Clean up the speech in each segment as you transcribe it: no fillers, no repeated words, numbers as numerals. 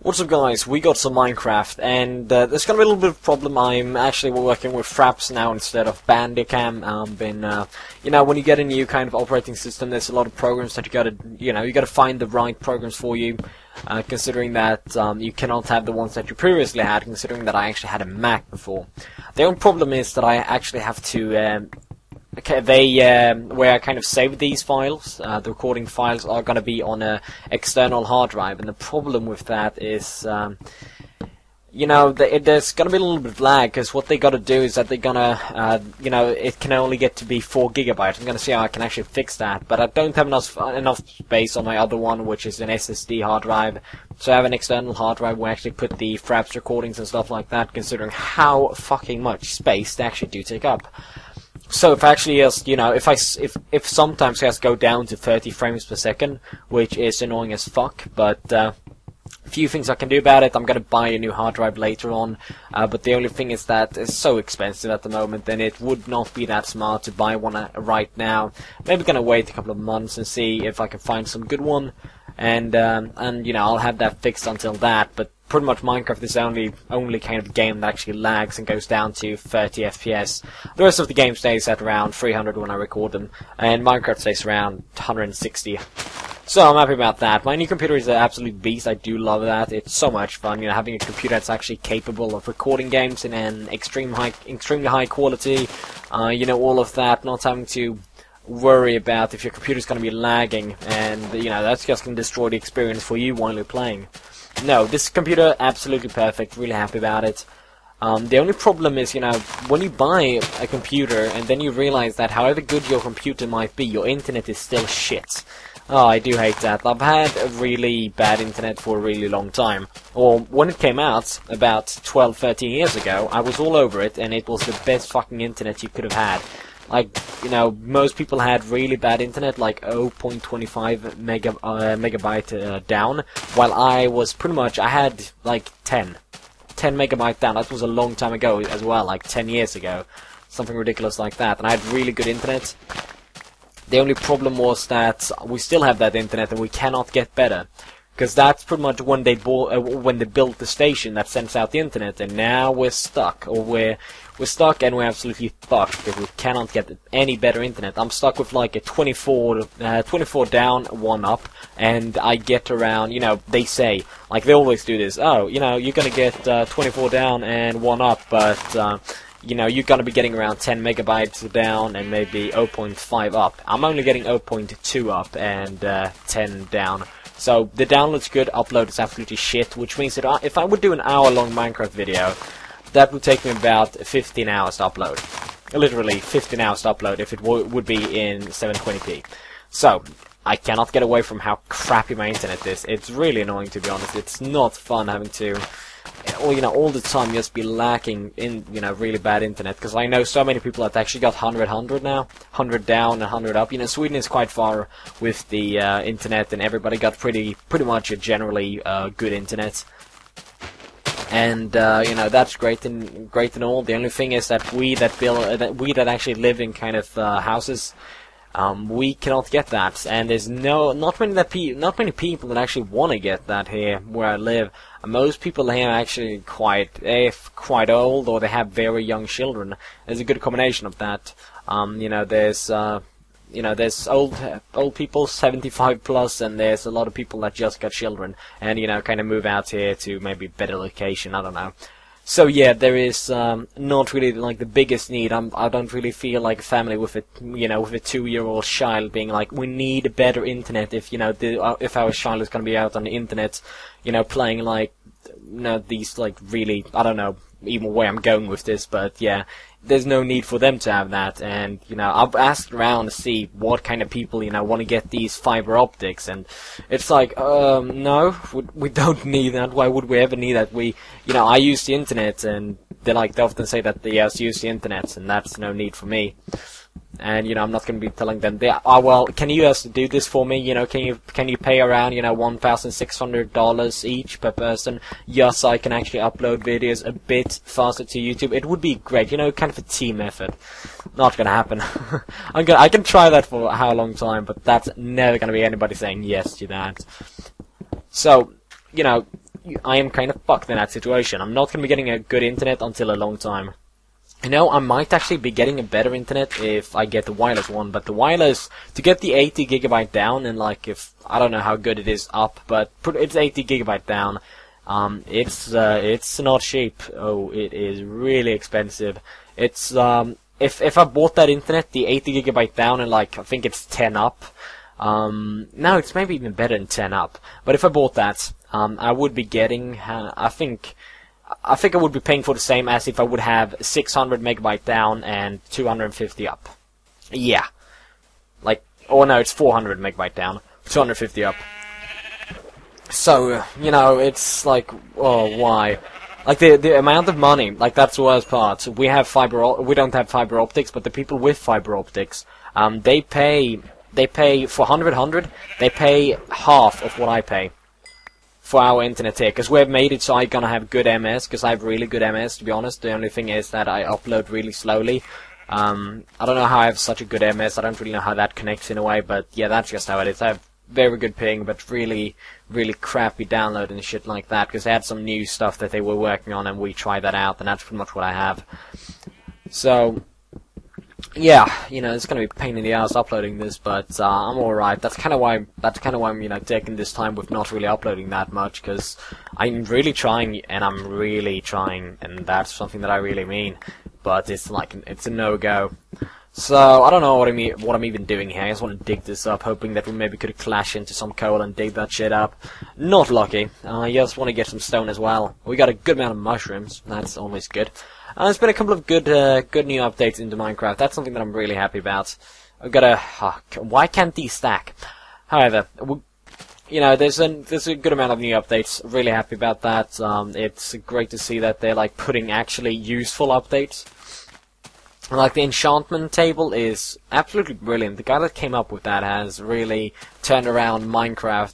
What's up guys, we got some Minecraft, and there's gonna be a little bit of a problem. I'm actually working with Fraps now instead of Bandicam. When you get a new kind of operating system, there's a lot of programs that you gotta find the right programs for you, considering that you cannot have the ones that you previously had, considering that I actually had a Mac before. The only problem is that I actually have to where I kind of save these files, the recording files are going to be on a external hard drive, and the problem with that is, there's going to be a little bit of lag, because what they got to do is that they're going to, it can only get to be 4 gigabytes. I'm going to see how I can actually fix that, but I don't have enough space on my other one, which is an SSD hard drive, so I have an external hard drive where I actually put the Fraps recordings and stuff like that, considering how fucking much space they actually do take up. So if actually, if sometimes it has to go down to 30 frames per second, which is annoying as fuck, but few things I can do about it. I'm gonna buy a new hard drive later on, but the only thing is that it's so expensive at the moment, and it would not be that smart to buy one right now. Maybe gonna wait a couple of months and see if I can find some good one, and I'll have that fixed until that. But pretty much Minecraft is the only kind of game that actually lags and goes down to 30 FPS. The rest of the game stays at around 300 when I record them, and Minecraft stays around 160. So I'm happy about that. My new computer is an absolute beast. I do love that. It's so much fun, having a computer that's actually capable of recording games in an extremely high quality. All of that, not having to worry about if your computer's going to be lagging, and that's just going to destroy the experience for you while you're playing. No, this computer, absolutely perfect, really happy about it. The only problem is, when you buy a computer and then you realize that however good your computer might be, your internet is still shit. Oh, I do hate that. I've had a really bad internet for a really long time. Or, when it came out, about 12-13 years ago, I was all over it, and it was the best fucking internet you could have had. Like, most people had really bad internet, like 0.25 megabyte down, while I had like 10 megabyte down. That was a long time ago as well, like 10 years ago, something ridiculous like that, and I had really good internet. The only problem was that we still have that internet and we cannot get better, because that's pretty much when they built the station that sends out the internet, and now we're stuck, or we're stuck and we're absolutely fucked because we cannot get any better internet. I'm stuck with like a 24 down, 1 up, and I get around, they say, like they always do this, oh, you're gonna get 24 down and 1 up, but you're gonna be getting around 10 megabytes down and maybe 0.5 up. I'm only getting 0.2 up and 10 down. So the download's good, upload is absolutely shit, which means that if I would do an hour-long Minecraft video, that would take me about 15 hours to upload. Literally 15 hours to upload if it would be in 720p. So, I cannot get away from how crappy my internet is. It's really annoying, to be honest. It's not fun having to, all the time just be lacking in, really bad internet. Because I know so many people that actually got 100 now. 100 down and 100 up. Sweden is quite far with the internet, and everybody got pretty much a generally good internet. And that's great and all. The only thing is that we that actually live in kind of houses, we cannot get that, and there's not many people that actually want to get that here where I live. Most people here are actually quite old, or they have very young children. There's a good combination of that. There's old people, 75 plus, and there's a lot of people that just got children, and kind of move out here to maybe better location. I don't know. So yeah, there is not really like the biggest need. I don't really feel like a family with a with a 2-year-old child being like, we need better internet. If if our child is going to be out on the internet, playing like these like really, I don't know even where I'm going with this, but yeah, there's no need for them to have that. And I've asked around to see what kind of people want to get these fiber optics, and it's like, no, we don't need that. Why would we ever need that? I use the internet, and they often say that they use the internet, and that's no need for me. And I'm not going to be telling them, well, can you do this for me? Can you pay around $1,600 each per person? Yes, I can actually upload videos a bit faster to YouTube. It would be great, kind of a team effort. Not going to happen. I can try that for how long time, but that's never going to be anybody saying yes to that. So, I am kind of fucked in that situation. I'm not going to be getting a good internet until a long time. You know, I might actually be getting a better internet if I get the wireless one, but the wireless, to get the 80 gigabyte down, and like if, I don't know how good it is up, but it's 80 gigabyte down, it's not cheap. Oh, it is really expensive. It's, if I bought that internet, the 80 gigabyte down, and like, I think it's 10 up, no, it's maybe even better than 10 up, but if I bought that, I would be getting, I think I would be paying for the same as if I would have 600 megabyte down and 250 up. Yeah. Like, oh no, it's 400 megabyte down, 250 up. So, you know, it's like, oh, why? Like, the amount of money, like, that's the worst part. We don't have fiber optics, but the people with fiber optics, they pay for 100, they pay half of what I pay for our internet here, because we've made it so I'm gonna have good MS, because I have really good MS, to be honest. The only thing is that I upload really slowly. I don't know how I have such a good MS, I don't really know how that connects in a way, but yeah, that's just how it is. I have very good ping, but really, really crappy download and shit like that, because they had some new stuff that they were working on, and we tried that out, and that's pretty much what I have. So, yeah, you know, it's gonna be a pain in the ass uploading this, but I'm alright. That's kind of why I'm, you know, taking this time with not really uploading that much, because I'm really trying, and I'm really trying, and that's something that I really mean. But it's like, it's a no-go. So I don't know what I'm even doing here. I just want to dig this up, hoping that we maybe could clash into some coal and dig that shit up. Not lucky. I just want to get some stone as well. We got a good amount of mushrooms. That's always good. There's been a couple of good new updates into Minecraft. That's something that I'm really happy about. I've got a... why can't these stack? However, you know, there's a good amount of new updates. Really happy about that. It's great to see that they're like putting actually useful updates. Like, the enchantment table is absolutely brilliant. The guy that came up with that has really turned around Minecraft.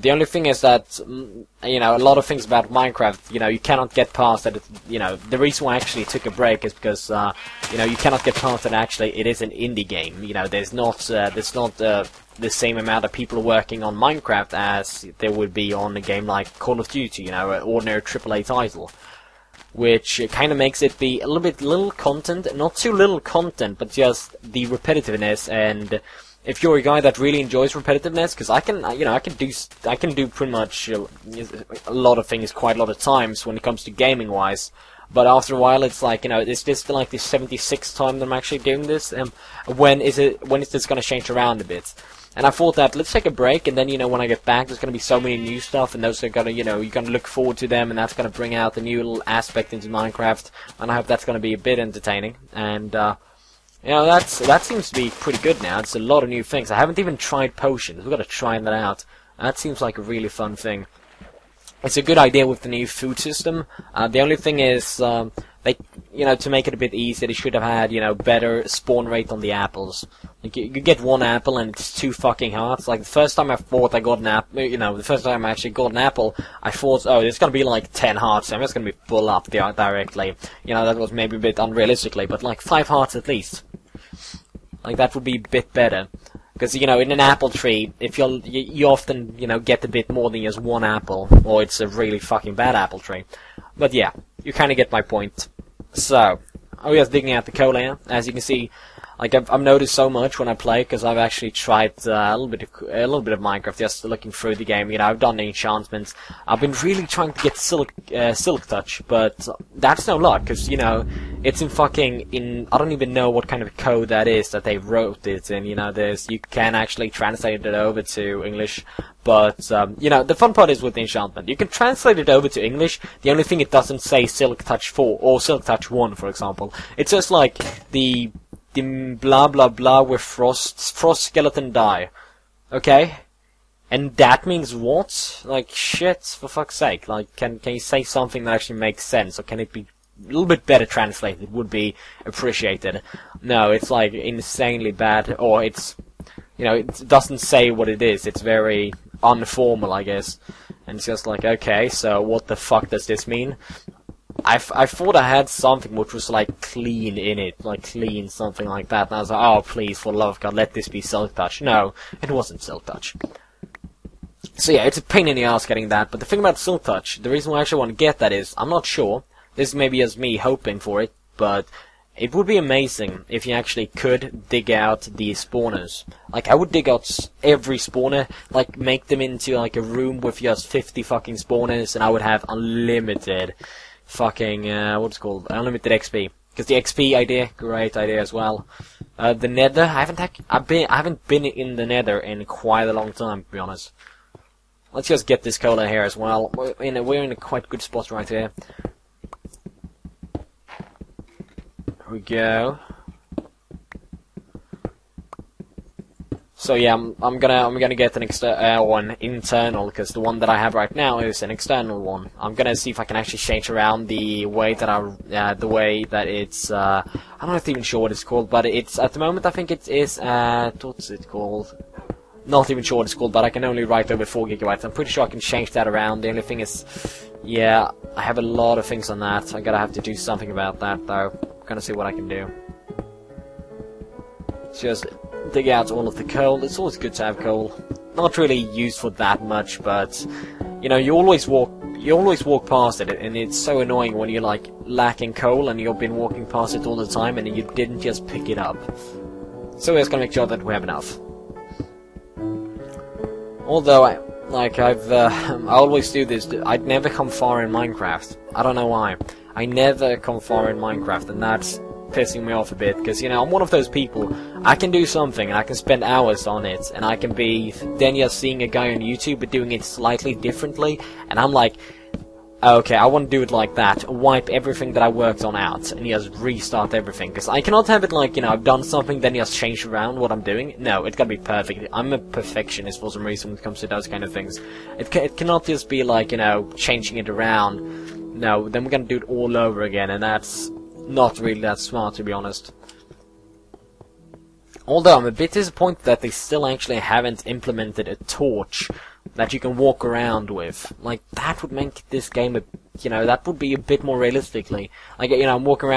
The only thing is that, you know, a lot of things about Minecraft, you know, you cannot get past that. You know, the reason why I actually took a break is because, you know, you cannot get past that actually it is an indie game. You know, there's not the same amount of people working on Minecraft as there would be on a game like Call of Duty, you know, an ordinary AAA title. Which kind of makes it be a little content, not too little content, but just the repetitiveness. And if you're a guy that really enjoys repetitiveness, because I can do pretty much a lot of things quite a lot of times when it comes to gaming wise. But after a while, it's like, you know, it's just like the 76th time that I'm actually doing this. When is this going to change around a bit? And I thought that, let's take a break, and then, you know, when I get back, there's going to be so many new stuff, and those are going to, you know, you're going to look forward to them, and that's going to bring out a new little aspect into Minecraft, and I hope that's going to be a bit entertaining. And, you know, that seems to be pretty good now. It's a lot of new things. I haven't even tried potions. We've got to try that out. That seems like a really fun thing. It's a good idea with the new food system. The only thing is, they, you know, to make it a bit easier, they should have had, you know, better spawn rate on the apples. Like, you get one apple and it's 2 fucking hearts. Like, the first time I thought I got an apple, you know, the first time I actually got an apple, I thought, oh, there's gonna be like 10 hearts, so I'm just gonna be full up directly. You know, that was maybe a bit unrealistically, but like 5 hearts at least. Like, that would be a bit better. Because, you know, in an apple tree, if you often, you know, get a bit more than just one apple, or it's a really fucking bad apple tree. But yeah, you kind of get my point. So, I'm just digging out the coal here. As you can see, like, I've noticed so much when I play, because I've actually tried a little bit of Minecraft, just looking through the game. You know, I've done the enchantments. I've been really trying to get Silk Touch, but that's no luck, because, you know, it's I don't even know what kind of code that is that they wrote it in. You know, you can actually translate it over to English, but, you know, the fun part is with the enchantment. You can translate it over to English. The only thing it doesn't say Silk Touch 4 or Silk Touch 1, for example. It's just like the blah blah blah with frost skeleton die. Okay? And that means what? Like, shit, for fuck's sake. Like, can you say something that actually makes sense, or can it be a little bit better translated? Would be appreciated. No, it's like insanely bad, or it's, you know, it doesn't say what it is. It's very informal, I guess. And it's just like, okay, so what the fuck does this mean? I thought I had something which was like clean in it, like clean, something like that, and I was like, oh please, for the love of God, let this be Silk Touch. No, it wasn't Silk Touch. So yeah, it's a pain in the ass getting that, but the thing about Silk Touch, the reason why I actually want to get that is, I'm not sure, this may be just me hoping for it, but it would be amazing if you actually could dig out the spawners. Like, I would dig out every spawner, like, make them into, like, a room with just 50 fucking spawners, and I would have unlimited fucking, what's it called? Unlimited XP. Because the XP idea, great idea as well. The Nether, I haven't been in the Nether in quite a long time, to be honest. Let's just get this cola here as well. We're in a quite good spot right here. Here we go. So yeah, I'm gonna get an one internal, because the one that I have right now is an external one. I'm gonna see if I can actually change around the way that it's. I'm not even sure what it's called, but it's at the moment I think it is what's it called? Not even sure what it's called, but I can only write over 4 gigabytes. I'm pretty sure I can change that around. The only thing is, yeah, I have a lot of things on that. I'm gonna have to do something about that, though. I'm gonna see what I can do. Just dig out all of the coal. It's always good to have coal. Not really used for that much, but you know, you always walk past it, and it's so annoying when you're like lacking coal and you've been walking past it all the time and you didn't just pick it up. So we're just gonna make sure that we have enough. Although, I always do this, I'd never come far in Minecraft. I don't know why. I never come far in Minecraft, and that's pissing me off a bit, because, you know, I'm one of those people, I can do something, and I can spend hours on it, and I can be then just seeing a guy on YouTube but doing it slightly differently, and I'm like, okay, I want to do it like that, wipe everything that I worked on out, and just restart everything, because I cannot have it like, you know, I've done something, then just change around what I'm doing. No, it's gotta be perfect. I'm a perfectionist for some reason when it comes to those kind of things. It cannot just be like, you know, changing it around. No, then we're gonna do it all over again, and that's not really that smart, to be honest. Although I'm a bit disappointed that they still actually haven't implemented a torch that you can walk around with. Like, that would make this game a, you know, that would be a bit more realistically. Like, you know, I'm walking around